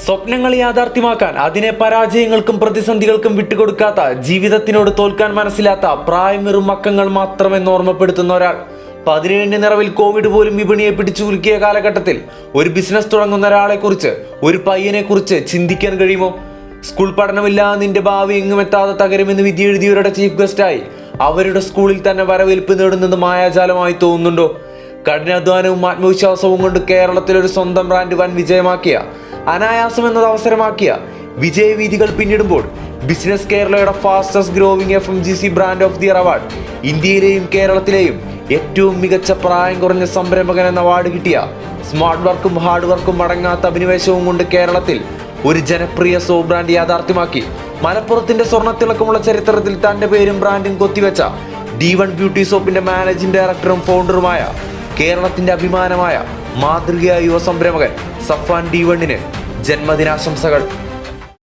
സ്വപ്നങ്ങൾ യാഥാർത്ഥ്യമാക്കാൻ അതിനെ പരാജയങ്ങൾക്കും പ്രതിസന്ധികൾക്കും വിട്ടുകൊടുക്കാത്ത, ജീവിതത്തിനോട് തോൽക്കാൻ മനസ്സിലാത്ത പ്രായമെറും മക്കങ്ങൾ മാത്രമെന്ന് ഓർമ്മപ്പെടുത്തുന്ന ഒരാൾ. 17 നിറവിൽ കോവിഡ് പോലും വിപണിയെ പിടിച്ചു കുലുക്കിയ കാലഘട്ടത്തിൽ ഒരു ബിസിനസ് തുടങ്ങുന്ന ഒരാളെ കുറിച്ച്, ഒരു പയ്യനെ കുറിച്ച് ചിന്തിക്കാൻ കഴിയുമോ? സ്കൂൾ പഠനമില്ല, നിന്റെ ഭാവി എങ്ങും എത്താതെ തകരുമെന്ന് വിധി എഴുതിയവരുടെ ചീഫ് ഗസ്റ്റായി അവരുടെ സ്കൂളിൽ തന്നെ വരവേൽപ്പ് നേടുന്നത് മായാജാലമായി തോന്നുന്നുണ്ടോ? കഠിനാധ്വാനവും ആത്മവിശ്വാസവും കൊണ്ട് കേരളത്തിൽ ഒരു സ്വന്തം ബ്രാൻഡ് വൻ വിജയമാക്കിയ, അനായാസം എന്നത് അവസരമാക്കിയ വിജയവീതികൾ പിന്നിടുമ്പോൾ ബിസിനസ് കേരളയുടെ fastest growing FMGC brand of the year award, ഇന്ത്യയിലെയും കേരളത്തിലെയും ഏറ്റവും മികച്ച പ്രായം കുറഞ്ഞ സംരംഭകൻ എന്ന അവാർഡ് കിട്ടിയ, സ്മാർട്ട് വർക്കും ഹാർഡ് വർക്കും അടങ്ങാത്ത അഭിനിവേശവും കൊണ്ട് കേരളത്തിൽ ഒരു ജനപ്രിയ സോപ്പ് ബ്രാൻഡ് യാഥാർത്ഥ്യമാക്കി മലപ്പുറത്തിന്റെ സ്വർണ്ണത്തിളക്കമുള്ള ചരിത്രത്തിൽ തന്റെ പേരും ബ്രാൻഡും കൊത്തിവെച്ച D1 ബ്യൂട്ടി സോപ്പിന്റെ മാനേജിംഗ് ഡയറക്ടറും ഫൗണ്ടറുമായ, കേരളത്തിന്റെ അഭിമാനമായ മാതൃകയായ യുവ സംരംഭകൻ സഫാൻ D1ന് ജന്മദിനാശംസകൾ.